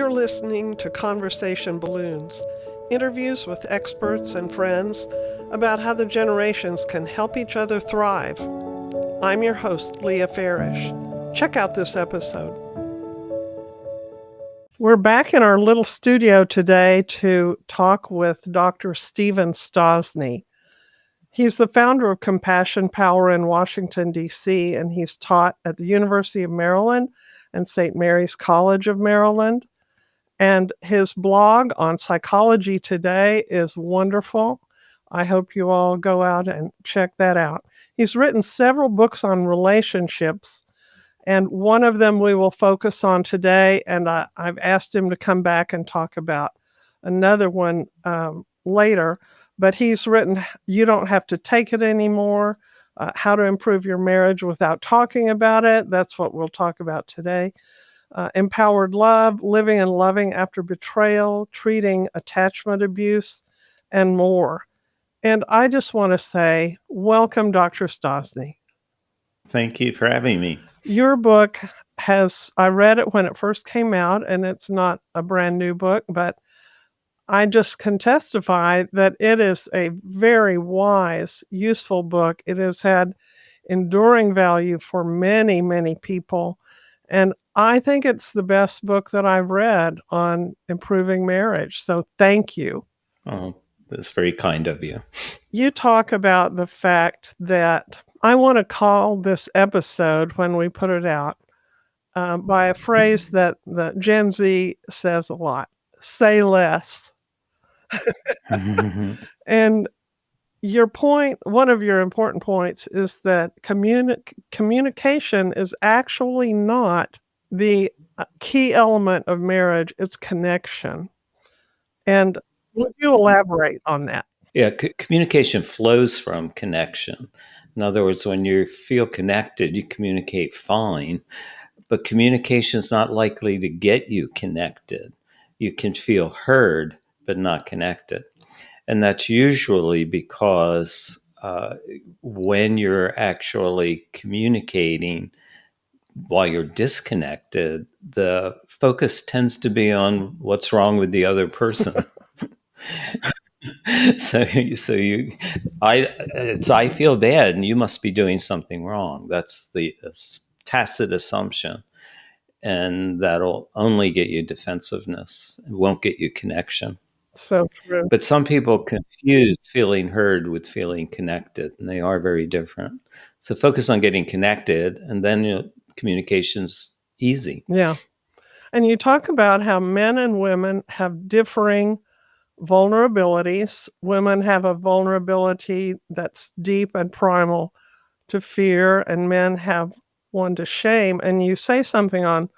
You're listening to Conversation Balloons, interviews with experts and friends about how the generations can help each other thrive. I'm your host, Leah Farish. Check out this episode. We're back in our little studio today to talk with Dr. Steve Stosny. He's the founder of Compassion Power in Washington, D.C., and he's taught at the University of Maryland and St. Mary's College of Maryland. And his blog on Psychology Today is wonderful. I hope you all go out and check that out. He's written several books on relationships, and one of them we will focus on today, and I've asked him to come back and talk about another one later. But he's written You Don't Have to Take It Anymore, How to Improve Your Marriage Without Talking About It. That's what we'll talk about today. Empowered Love, Living and Loving After Betrayal, Treating Attachment Abuse, and more. And I just want to say, welcome, Dr. Stosny. Thank you for having me. Your book I read it when it first came out, and it's not a brand new book, but I just can testify that it is a very wise, useful book. It has had enduring value for many, many people. And I think it's the best book that I've read on improving marriage. So thank you. Oh, that's very kind of you. You talk about the fact that I want to call this episode, when we put it out, by a phrase that the Gen Z says a lot: say less. And your point, one of your important points, is that communication is actually not the key element of marriage. It's connection. And would you elaborate on that? Yeah, communication flows from connection. In other words, when you feel connected, you communicate fine, but communication is not likely to get you connected. You can feel heard, but not connected. And that's usually because when you're actually communicating while you're disconnected, the focus tends to be on what's wrong with the other person. I feel bad and you must be doing something wrong. That's the tacit assumption. And that'll only get you defensiveness. It won't get you connection. So true. But some people confuse feeling heard with feeling connected, and they are very different. So focus on getting connected, and then communication's easy. Yeah. And you talk about how men and women have differing vulnerabilities. Women have a vulnerability that's deep and primal to fear, and men have one to shame. And you say something on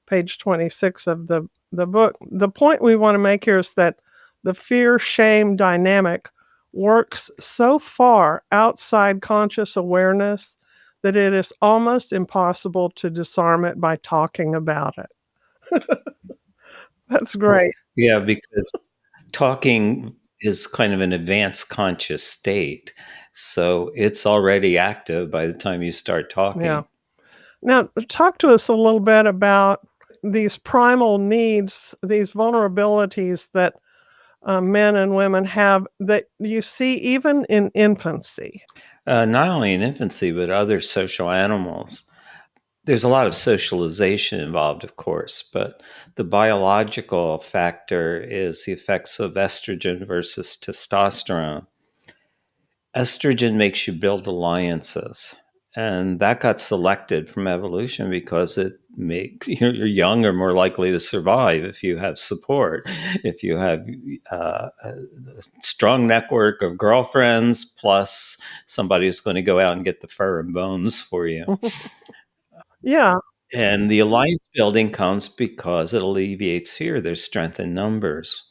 page 26 of the book. The point we want to make here is that the fear-shame dynamic works so far outside conscious awareness that it is almost impossible to disarm it by talking about it. That's great. Yeah, because talking is kind of an advanced conscious state. So it's already active by the time you start talking. Yeah. Now, talk to us a little bit about these primal needs, these vulnerabilities that men and women have that you see even in infancy. Not only in infancy, but other social animals. There's a lot of socialization involved, of course, but the biological factor is the effects of estrogen versus testosterone. Estrogen makes you build alliances, and that got selected from evolution because it makes you're young or more likely to survive if you have support, if you have a strong network of girlfriends plus somebody who's going to go out and get the fur and bones for you. Yeah. And the alliance building comes because it alleviates fear. There's strength in numbers.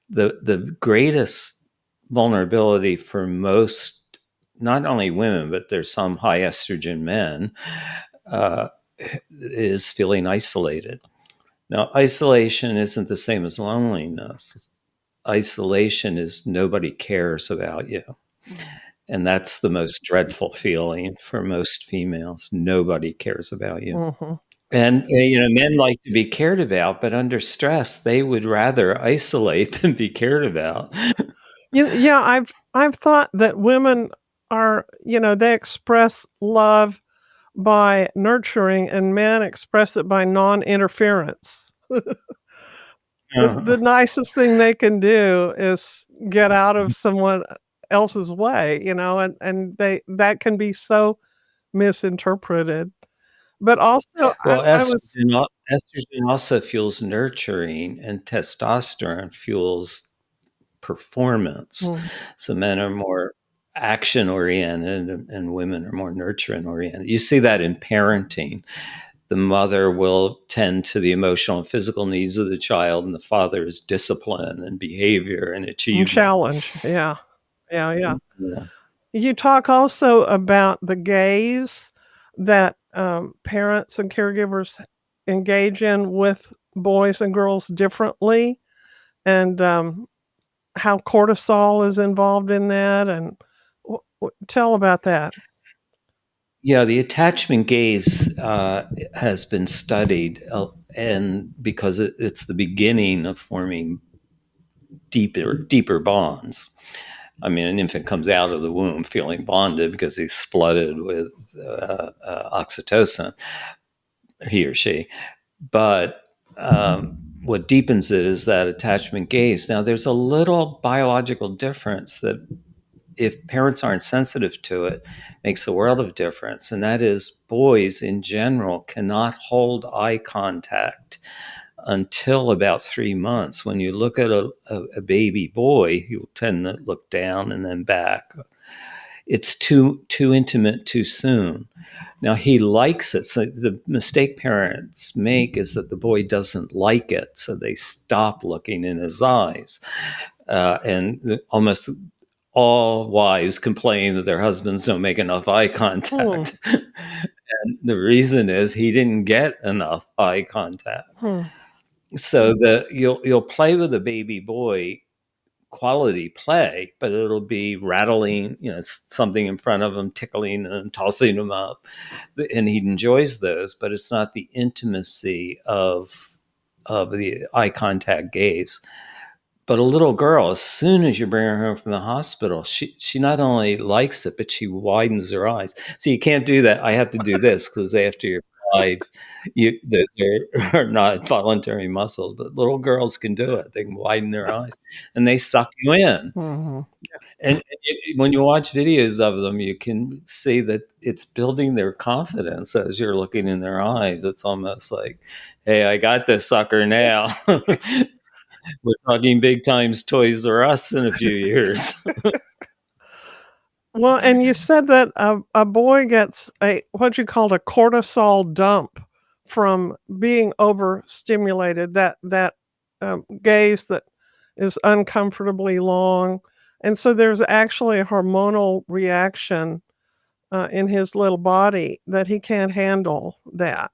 The greatest vulnerability for most, not only women, but there's some high estrogen men, is feeling isolated. Now, isolation isn't the same as loneliness. Isolation is nobody cares about you. And that's the most dreadful feeling for most females. Nobody cares about you. Mm-hmm. And, men like to be cared about, but under stress, they would rather isolate than be cared about. Yeah, I've thought that women are, they express love by nurturing and men express it by non-interference. The Uh, nicest thing they can do is get out of someone else's way, and that can be so misinterpreted. But also, well, I was estrogen also fuels nurturing, and testosterone fuels performance. mm, So men are more action oriented and women are more nurturing oriented. You see that in parenting. The mother will tend to the emotional and physical needs of the child, and the father is discipline and behavior and achievement. challenge, yeah. Yeah, yeah. Yeah. You talk also about the gaze that, parents and caregivers engage in with boys and girls differently, and, how cortisol is involved in that, and tell about that. Yeah, the attachment gaze has been studied, and because it's the beginning of forming deeper bonds. I mean, an infant comes out of the womb feeling bonded because he's flooded with oxytocin, he or she. But what deepens it is that attachment gaze. Now, there's a little biological difference that, if parents aren't sensitive to it, makes a world of difference. And that is, boys in general cannot hold eye contact until about 3 months. When you look at a baby boy, you'll tend to look down and then back. It's too intimate too soon. Now he likes it. So the mistake parents make is that the boy doesn't like it, so they stop looking in his eyes. And almost all wives complain that their husbands don't make enough eye Hmm, contact. And the reason is he didn't get enough eye contact. hmm, So you'll play with a baby boy, quality play, but it'll be rattling, something in front of him, tickling and tossing him up, and he enjoys those. But it's not the intimacy of the eye contact gaze. But a little girl, as soon as you bring her home from the hospital, she not only likes it, but she widens her eyes. So you can't do that. I have to do this because after you're 5, are not voluntary muscles. But little girls can do it. They can widen their eyes, and they suck you in. mhm. When you watch videos of them, you can see that it's building their confidence as you're looking in their eyes. It's almost like, "Hey, I got this sucker now." We're talking big times Toys R Us in a few years. Well, and you said that a boy gets what you called a cortisol dump from being overstimulated, that gaze that is uncomfortably long, and so there's actually a hormonal reaction, in his little body that he can't handle that.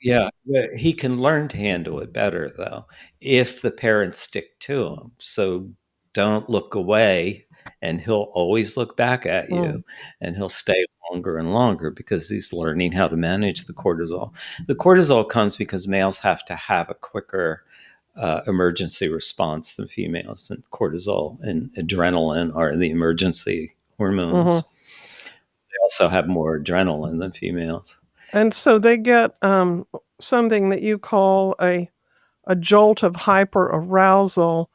Yeah, he can learn to handle it better, though, if the parents stick to him. So don't look away, and he'll always look back at Mm, you, and he'll stay longer and longer because he's learning how to manage the cortisol. The cortisol comes because males have to have a quicker emergency response than females, and cortisol and adrenaline are the emergency mhm. hormones. They also have more adrenaline than females. And so they get, something that you call a jolt of hyperarousal,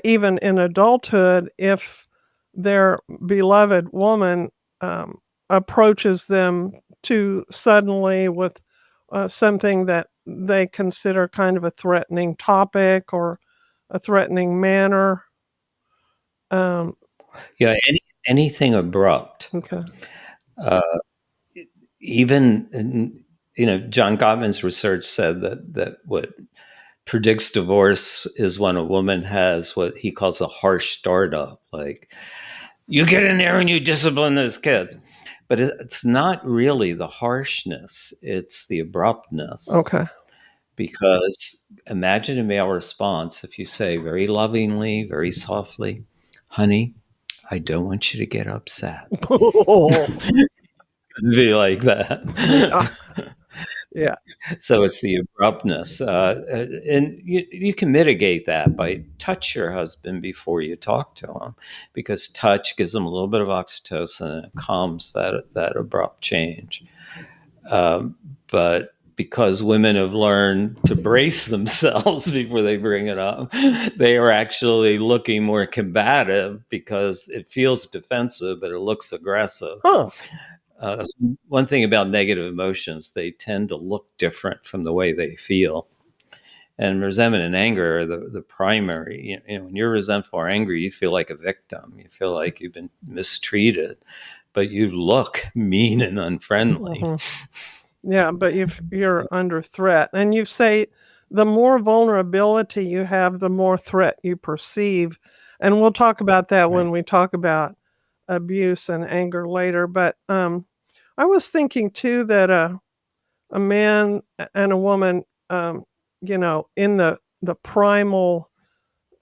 even in adulthood, if their beloved woman approaches them too suddenly with something that they consider kind of a threatening topic or a threatening manner. Um, Yeah, anything abrupt. okay. Uh, even John Gottman's research said that what predicts divorce is when a woman has what he calls a harsh startup, like, you get in there and you discipline those kids. But it's not really the harshness; it's the abruptness. Okay. Because imagine a male response if you say very lovingly, very softly, "Honey, I don't want you to get upset." Oh, Be like yeah. that. Yeah. So it's the abruptness, and you can mitigate that by touch your husband before you talk to him, because touch gives them a little bit of oxytocin and it calms that abrupt change. Um, but because women have learned to brace themselves before they bring it up, they are actually looking more combative because it feels defensive, but it looks aggressive. Huh. One thing about negative emotions, they tend to look different from the way they feel. And resentment and anger are the primary. You know, when you're resentful or angry, you feel like a victim. You feel like you've been mistreated, but you look mean and unfriendly. Hmm. Yeah, but if you're under threat, and you say the more vulnerability you have, the more threat you perceive. And we'll talk about that when Right. we talk about abuse and anger later. But I was thinking too that a man and a woman, in the primal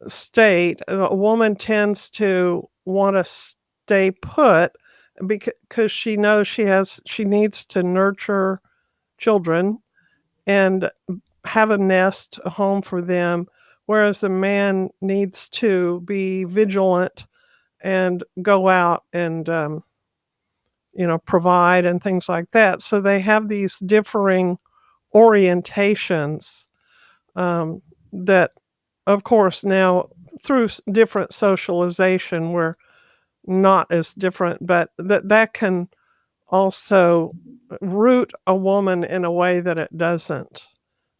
state, a woman tends to want to stay put because she knows she needs to nurture children and have a nest, a home for them, whereas a man needs to be vigilant and go out and provide and things like that. So they have these differing orientations, that, of course, now through different socialization, we're not as different, but that can also root a woman in a way that it doesn't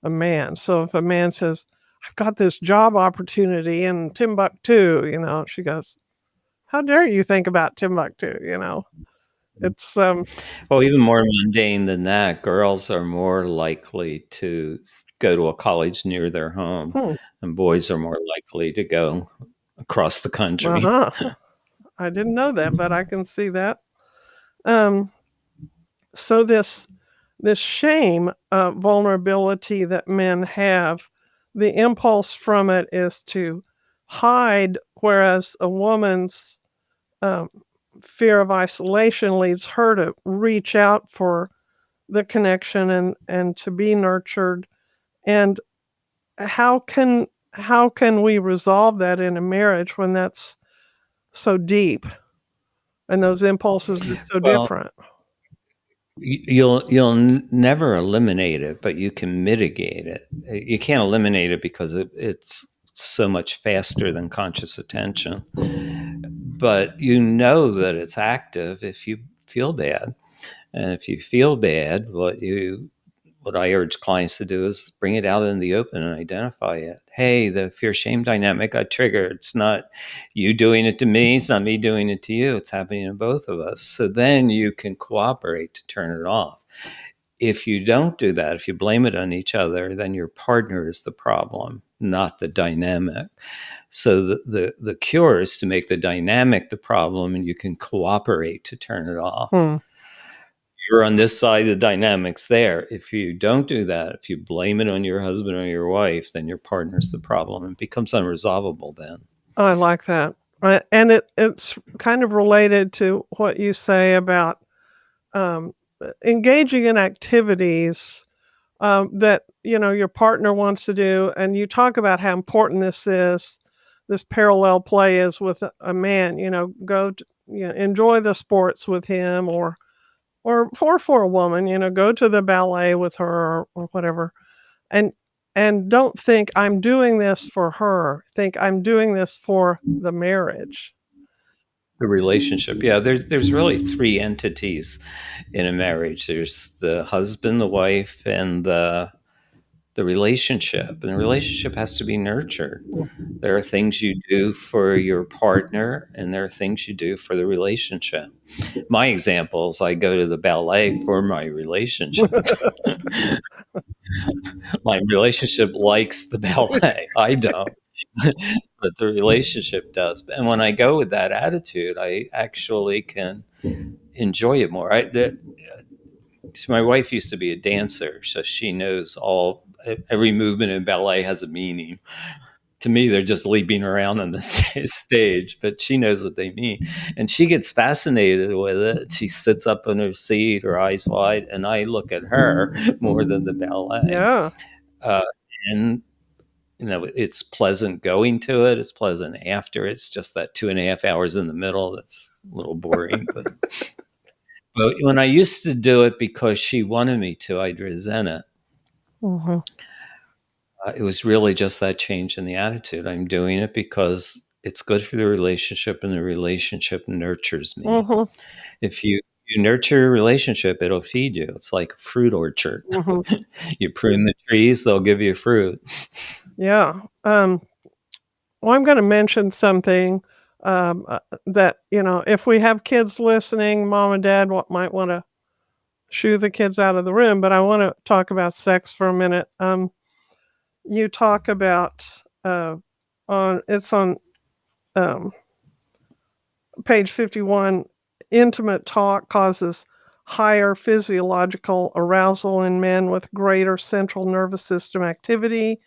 a man. So if a man says, "I've got this job opportunity in Timbuktu," she goes, "How dare you think about Timbuktu?" It's Well, even more mundane than that, girls are more likely to go to a college near their home, hmm, and boys are more likely to go across the country. uh-huh. I didn't know that, but I can see that. Um, so this shame, vulnerability that men have, the impulse from it is to hide, whereas a woman's um, fear of isolation leads her to reach out for the connection and to be nurtured. And how can we resolve that in a marriage when that's so deep and those impulses are so Well, different? you'll never eliminate it, but you can mitigate it. You can't eliminate it because it's so much faster than conscious attention. But you know that it's active if you feel bad. And if you feel bad, what I urge clients to do is bring it out in the open and identify it. Hey, the fear shame dynamic got triggered. It's not you doing it to me, it's not me doing it to you. It's happening to both of us. So then you can cooperate to turn it off. If you don't do that, if you blame it on each other, then your partner is the problem, not the dynamic. So the cure is to make the dynamic the problem and you can cooperate to turn it off. Hmm. You're on this side, the dynamics there. If you don't do that, if you blame it on your husband or your wife, then your partner's the problem and it becomes unresolvable then. I like that. And it's kind of related to what you say about um, engaging in activities that your partner wants to do, and you talk about how important this parallel play is with a man. Go to, enjoy the sports with him, or for a woman, go to the ballet with her, or whatever, and don't think I'm doing this for her. Think I'm doing this for the marriage. The relationship. Yeah, there's really three entities in a marriage. There's the husband, the wife, and the relationship. And the relationship has to be nurtured. There are things you do for your partner, and there are things you do for the relationship. My example is I go to the ballet for my relationship. My relationship likes the ballet. I don't, but the relationship does. And when I go with that attitude, I actually can enjoy it more. So my wife used to be a dancer, so she knows every movement in ballet has a meaning. To me, they're just leaping around on the stage, but she knows what they mean. And she gets fascinated with it. She sits up in her seat, her eyes wide, and I look at her more than the ballet. Yeah. Uh, and, it's pleasant going to it. It's pleasant after. It's just that 2.5 hours in the middle that's a little boring. But when I used to do it because she wanted me to, I'd resent it. Mhm. It was really just that change in the attitude. I'm doing it because it's good for the relationship, and the relationship nurtures me. Mhm. If you nurture a relationship, it'll feed you. It's like a fruit orchard. Mhm. You prune the trees, they'll give you fruit. Yeah. Well, I'm gonna mention something, that, if we have kids listening, mom and dad might wanna shoo the kids out of the room, but I wanna talk about sex for a minute. You talk about, on um, page 51, intimate talk causes higher physiological arousal in men with greater central nervous system activity,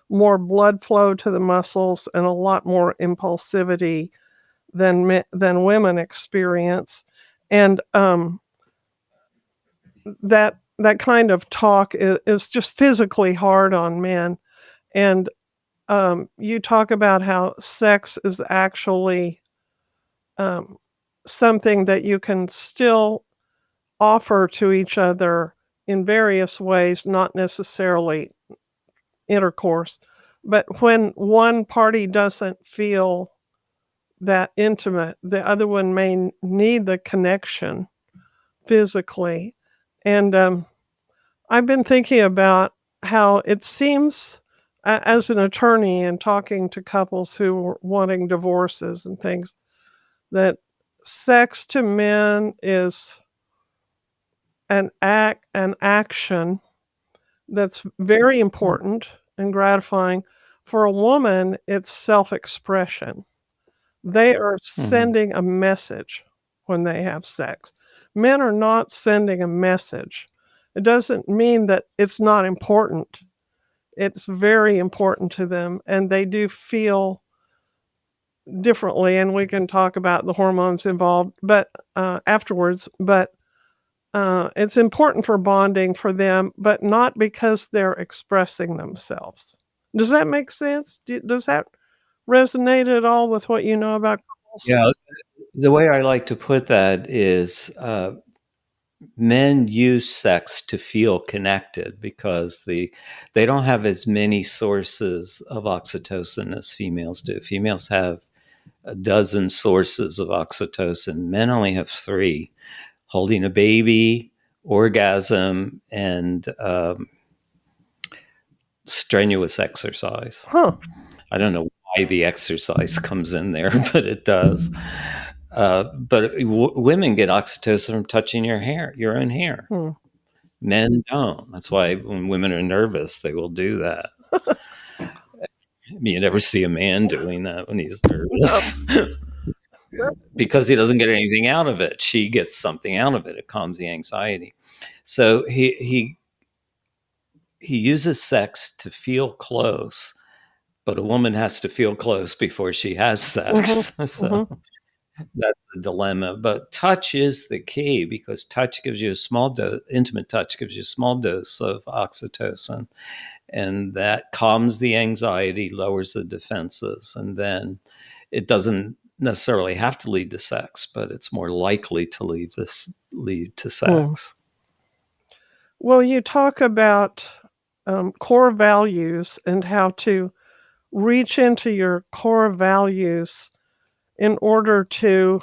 more blood flow to the muscles, and a lot more impulsivity than women experience. And that kind of talk is just physically hard on men. And you talk about how sex is actually um, something that you can still offer to each other in various ways, not necessarily intercourse. But when one party doesn't feel that intimate, the other one may need the connection physically. And I've been thinking about how it seems, as an attorney and talking to couples who are wanting divorces and things, that sex to men is an action that's very important and gratifying. For a woman, it's self-expression. They are Mhm. sending a message when they have sex. Men are not sending a message. It doesn't mean that it's not important. It's very important to them, and they do feel differently, and we can talk about the hormones involved, but afterwards, but it's important for bonding for them, but not because they're expressing themselves. Does that make sense? Does that resonate at all with what you know about couples? Yeah, the way I like to put that is, men use sex to feel connected because they don't have as many sources of oxytocin as females do. Females have a dozen sources of oxytocin. Men only have three: holding a baby, orgasm, and strenuous exercise. Huh. I don't know why the exercise comes in there, but it does. But women get oxytocin from touching your own hair. Hmm. Men don't. That's why when women are nervous, they will do that. I mean, you never see a man doing that when he's No. nervous because he doesn't get anything out of it. She gets something out of it. It calms the anxiety. So he uses sex to feel close, but a woman has to feel close before she has Mhm. sex. So Mhm. that's the dilemma. But touch is the key because touch gives you a small dose, intimate touch gives you a small dose of oxytocin, and that calms the anxiety, lowers the defenses, and then it doesn't necessarily have to lead to sex, but it's more likely to lead to Hmm. sex. Well, you talk about core values and how to reach into your core values in order to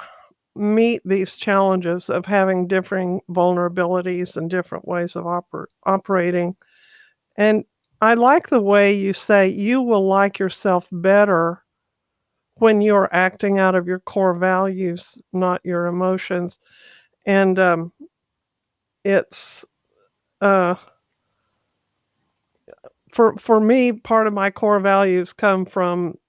meet these challenges of having differing vulnerabilities and different ways of operating. And I like the way you say you will like yourself better when you're acting out of your core values, not your emotions. And it's uh, for me, part of my core values come from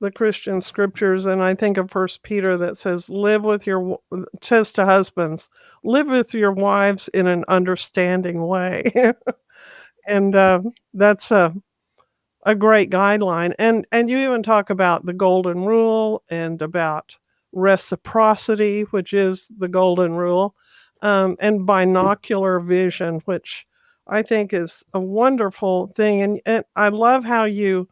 the Christian scriptures, and I think of First Peter that says, "Live with your says to husbands, live with your wives in an understanding way." And that's a great guideline, and you even talk about the golden rule and about reciprocity, which is the golden rule, and binocular vision, which I think is a wonderful thing, and I love how you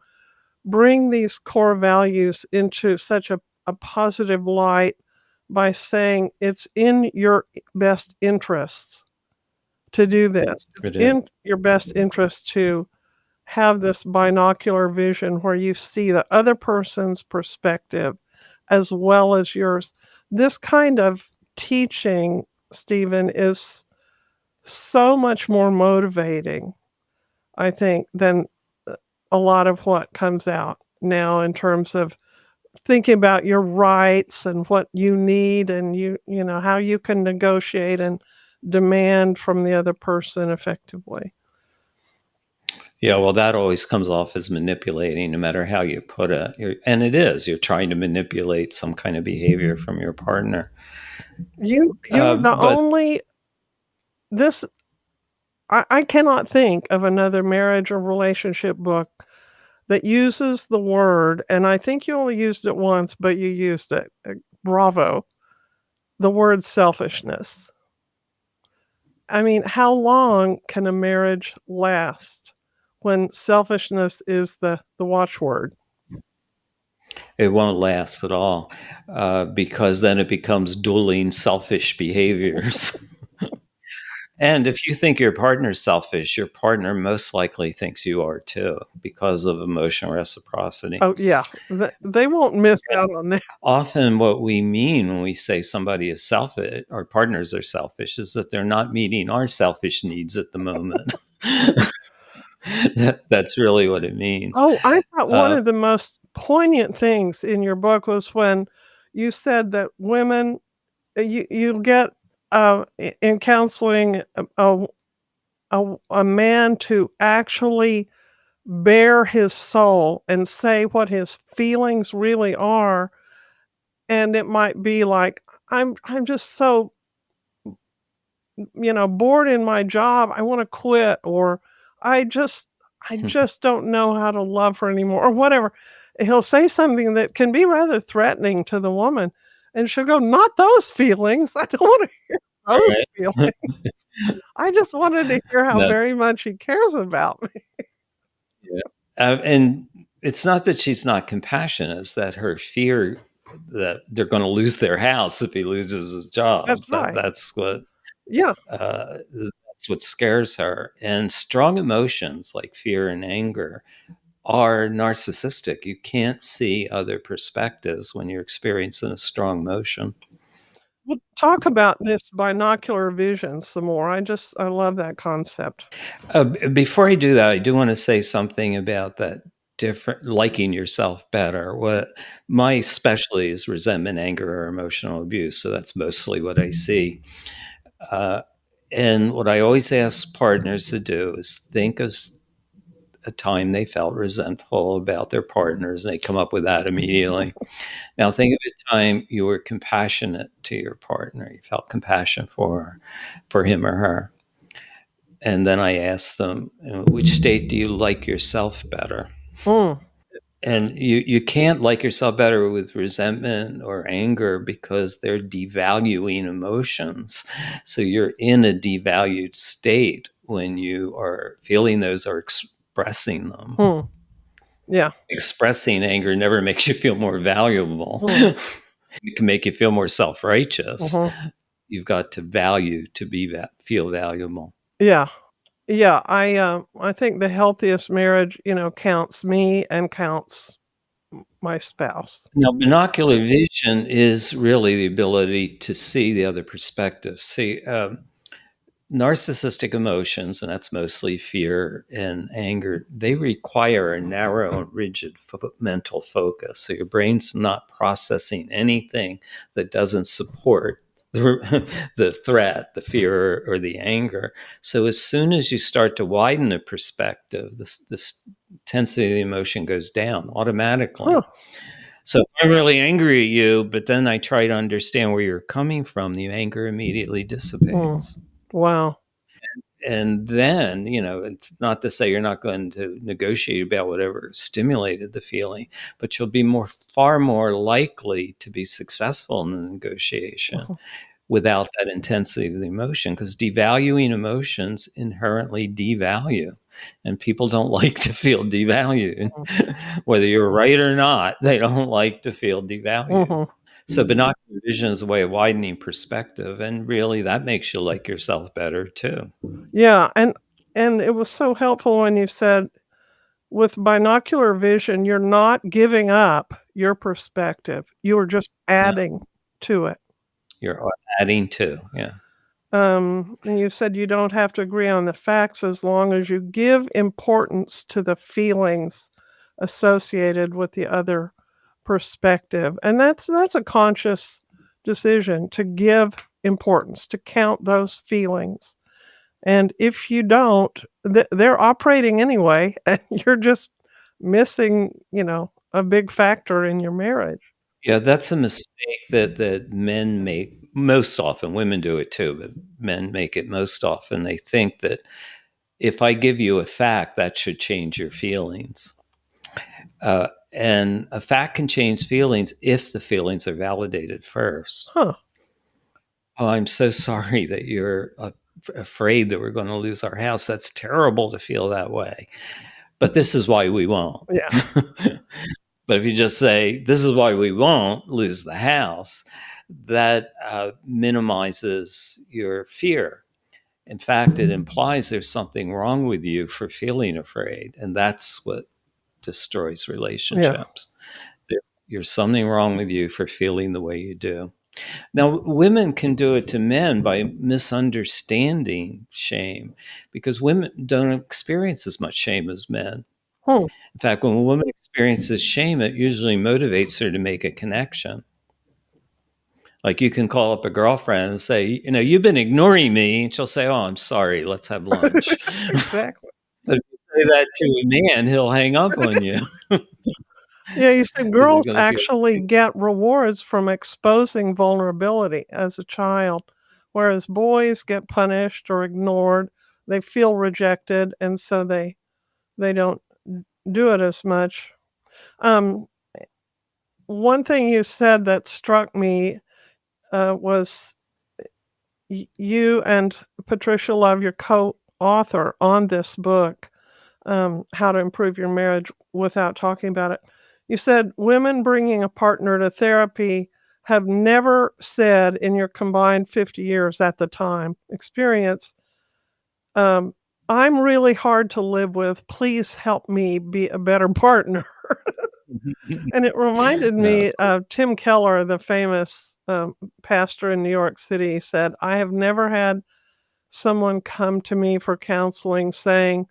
bring these core values into such a positive light by saying it's in your best interests to do this. It's It is. in your best interest to have this binocular vision where you see the other person's perspective as well as yours. This kind of teaching, Stephen, is so much more motivating, I think, than a lot of what comes out now in terms of thinking about your rights and what you need and you know, how you can negotiate and demand from the other person effectively. Yeah, well, that always comes off as manipulating, no matter how you put it. And it is. You're trying to manipulate some kind of behavior from your partner. You're the But only this I cannot think of another marriage or relationship book that uses the word, and I think you only used it once, but you used it. Bravo. The word selfishness. I mean, how long can a marriage last when selfishness is the watchword? it won't last at all, because then it becomes dueling selfish behaviors. And if you think your partner's selfish, your partner most likely thinks you are too, because of emotional reciprocity. Oh, yeah. They won't miss out on that. Often, what we mean when we say somebody is selfish, our partners are selfish, is that they're not meeting our selfish needs at the moment. That's really what it means. Oh, I thought one Uh, of the most poignant things in your book was when you said that women you get, in counseling, a man to actually bare his soul and say what his feelings really are, and it might be like, I'm just so, bored in my job, I wanna quit," or "I just I just don't know how to love her anymore," or whatever. He'll say something that can be rather threatening to the woman, and she'll go, "Not those feelings, I don't wanna hear those feelings. right. I just wanted to hear how That, very much he cares about me." yeah. And it's not that she's not compassionate, it's that her fear that they're going to lose their house if he loses his That's job. right. Yeah. That's what scares her. And strong emotions like fear and anger are narcissistic. You can't see other perspectives when you're experiencing a strong emotion. Well, talk about this binocular vision some more. I love that concept. Before I do that, I do want to say something about that different liking yourself better. What my specialty is resentment, anger, or emotional abuse. So that's mostly what I see. Uh, and what I always ask partners to do is think of a time they felt resentful about their partners, and they come up with that immediately. Now, think of a time you were compassionate to your partner. You felt compassion for him or her. And then I asked them, which state do you like yourself better? Mm, And you can't like yourself better with resentment or anger because they're devaluing emotions. So you're in a devalued state when you are feeling those or expressing them. mm, yeah, Expressing anger never makes you feel more valuable. mm, It can make you feel more self-righteous. mhm. You've got to value to feel valuable. Yeah. Yeah, I think the healthiest marriage, counts me and counts my spouse. Now, binocular vision is really the ability to see the other perspective. See, narcissistic emotions, and that's mostly fear and anger, they require a narrow and rigid mental focus. So your brain's not processing anything that doesn't support the threat, the fear, or the anger. So as soon as you start to widen the perspective, this intensity of the emotion goes down Huh. automatically. So if I'm really angry at you, but then I try to understand where you're coming from, the anger immediately Mm. dissipates. Wow. And then, it's not to say you're not going to negotiate about whatever stimulated the feeling, but you'll be far more likely to be successful in the negotiation Mhm. without that intensity of the emotion, because devaluing emotions inherently devalue, and people don't like to feel devalued. Whether you're right or not, they don't like to feel devalued. Mhm. So binocular vision is a way of widening perspective, and really that makes you like yourself better too. Yeah, and it was so helpful when you said, with binocular vision, you're not giving up your perspective, you are just No, adding to it. you're adding to, yeah. And you said you don't have to agree on the facts as long as you give importance to the feelings associated with the other perspective. And that's a conscious decision to give importance, to count those feelings. And if you don't, they're operating anyway, and you're just missing, a big factor in your marriage. Yeah, that's a mistake that men make most often. Women do it too, but men make it most often. They think that if I give you a fact, that should change your feelings. And a fact can change feelings if the feelings are validated first. Huh. Oh, I'm so sorry that you're afraid that we're going to lose our house. That's terrible to feel that way. But this is why we won't. Yeah. But if you just say, this is why we won't lose the house, that minimizes your fear. In fact, it implies there's something wrong with you for feeling afraid. And that's what destroys Yeah. relationships. There's something wrong with you for feeling the way you do. Now, women can do it to men by misunderstanding shame, because women don't experience as much shame as men. Hmm. In fact, when a woman experiences shame, it usually motivates her to make a connection. Like, you can call up a girlfriend and say, you've been ignoring me. And she'll say, oh, I'm sorry. Let's have lunch. Exactly. But if you say that to a man, he'll hang up on you Yeah, you said because he's girls going to feel. actually get rewards from exposing vulnerability as a child, whereas boys get punished or ignored. They feel rejected, and so they don't do it as much. Um, One thing you said that struck me was you and Patricia Love, your co-author on this book, How to Improve Your Marriage Without Talking About It. You said women bringing a partner to therapy have never said in your combined 50 years at the time experience, um, I'm really hard to live with. Please help me be a better partner. And it reminded No. me of Tim Keller, the famous pastor in New York City, said, I have never had someone come to me for counseling saying,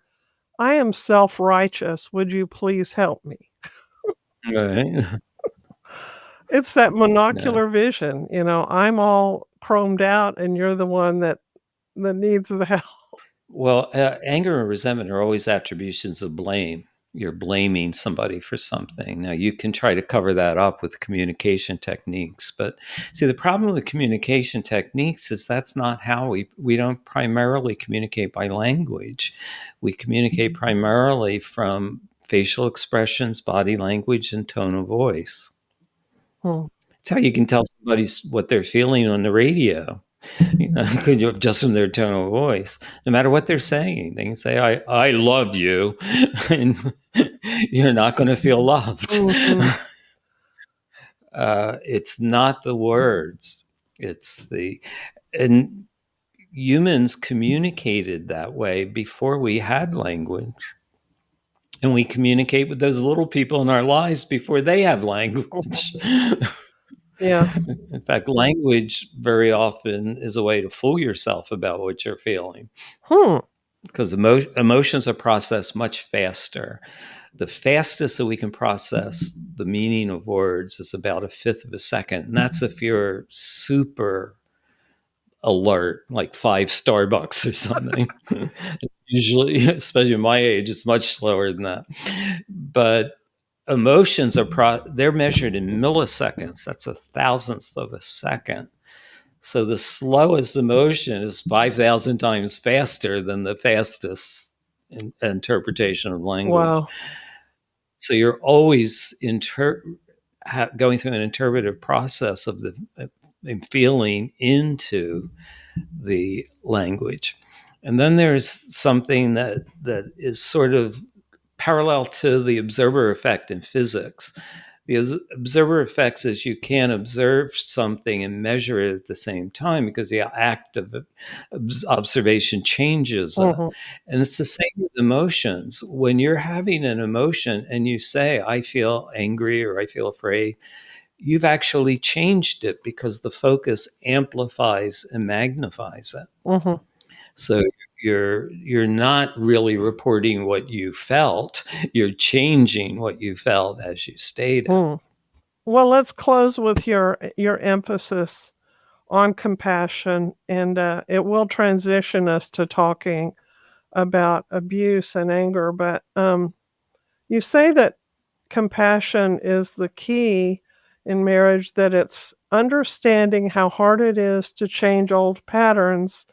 I am self-righteous. Would you please help me? Right. It's that No. monocular vision, I'm all chromed out and you're the one that needs the help. Well, anger and resentment are always attributions of blame. You're blaming somebody for something. Now, you can try to cover that up with communication techniques, but see, the problem with communication techniques is that's not how we don't primarily communicate by language. We communicate primarily from facial expressions, body language, and tone of voice. Hmm. It's how you can tell somebody's what they're feeling on the radio. Could you adjust from their tone of voice? No matter what they're saying, they can say, I love you, and you're not going to feel loved. Mhm. It's not the words, and humans communicated that way before we had language. And we communicate with those little people in our lives before they have language. Yeah. In fact, language very often is a way to fool yourself about what you're feeling, Hmm. because emotions are processed much faster. The fastest that we can process the meaning of words is about a fifth of a second. And that's if you're super alert, like 5 Starbucks or something. It's usually, especially my age, it's much slower than that. But emotions they're measured in milliseconds. That's a thousandth of a second. So the slowest emotion is 5,000 times faster than the fastest interpretation of language. Wow. So you're always going through an interpretive process of the feeling into the language. And then there's something that is sort of parallel to the observer effect in physics. The observer effects is you can't observe something and measure it at the same time because the act of observation changes it. Mm-hmm. And it's the same with emotions. When you're having an emotion and you say, I feel angry or I feel afraid, you've actually changed it because the focus amplifies and magnifies it. Mm-hmm. So you're not really reporting what you felt, you're changing what you felt as you state it. Mm. Well, let's close with your emphasis on compassion, and it will transition us to talking about abuse and anger. But you say that compassion is the key in marriage, that it's understanding how hard it is to change old patterns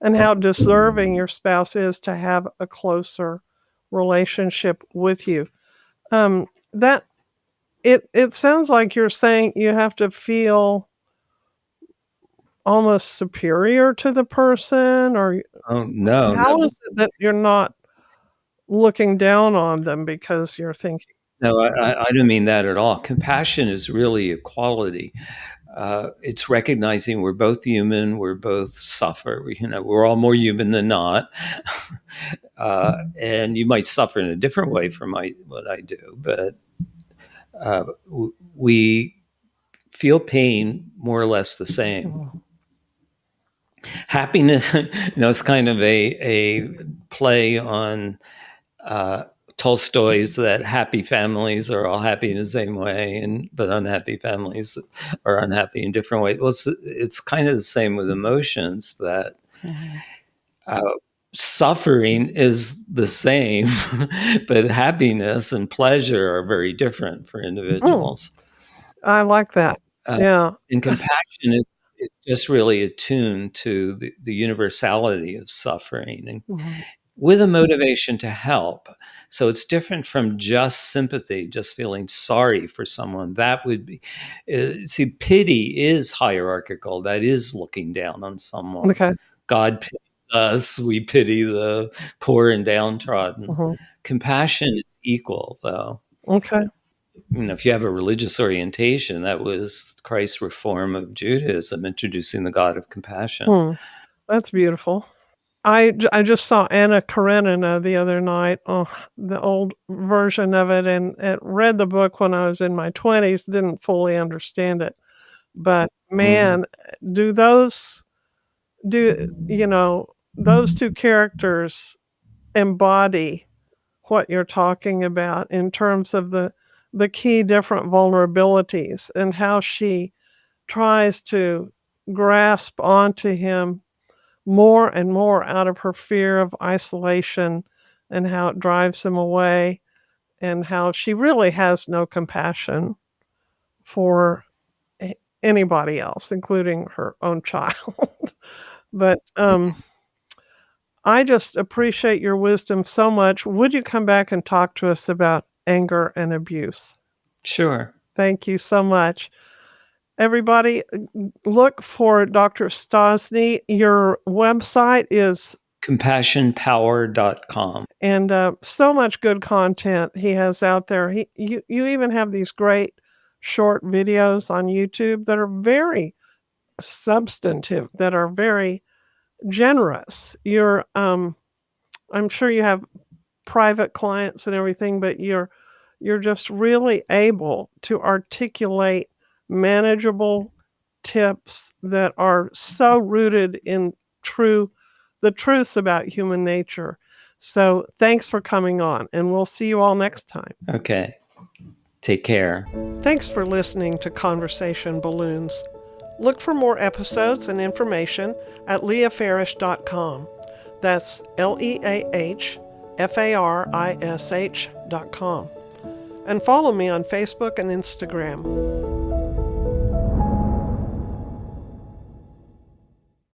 and how deserving your spouse is to have a closer relationship with you. That it sounds like you're saying you have to feel almost superior to the person, or Oh, no, how no, is it that you're not looking down on them because you're thinking, no, I don't mean that at all. Compassion is really equality. It's recognizing we're both human, we're both suffer. We're all more human than not, and you might suffer in a different way from what I do, but we feel pain more or less the same. "Oh, Happiness, it's kind of a play on uh, Tolstoy's that happy families are all happy in the same way, but unhappy families are unhappy in different ways. Well, it's kind of the same with emotions, that mhm, uh, suffering is the same, but happiness and pleasure are very different for mm, individuals. I like that." Uh, Yeah. and compassion is just really attuned to the universality of suffering, and Mhm, with a motivation to help. So it's different from just sympathy, just feeling sorry for someone. That would be, see, pity is hierarchical. That is looking down on someone. okay. God pities us, we pity the poor and downtrodden. Mhm, Compassion is equal, though. okay. If you have a religious orientation, that was Christ's reform of Judaism, introducing the God of compassion. Hmm, that's beautiful. I just saw Anna Karenina the other night, oh, the old version of it, and read the book when I was in my 20s, didn't fully understand it. But Mm. man, do those do you know, those 2 characters embody what you're talking about in terms of the key different vulnerabilities and how she tries to grasp onto him more and more out of her fear of isolation, and how it drives him away, and how she really has no compassion for anybody else, including her own child. But I just appreciate your wisdom so much. Would you come back and talk to us about anger and abuse? Sure. Thank you so much. Everybody, look for Dr. Stosny. Your website is, Compassionpower.com. and so much good content he has out there. You even have these great short videos on YouTube that are very substantive, that are very generous. I'm sure you have private clients and everything, but you're just really able to articulate manageable tips that are so rooted in true the truths about human nature. So, thanks for coming on, and we'll see you all next time. Okay. Take care. Thanks for listening to Conversation Balloons. Look for more episodes and information at leahfarish.com. That's LEAHFARISH.com. And follow me on Facebook and Instagram.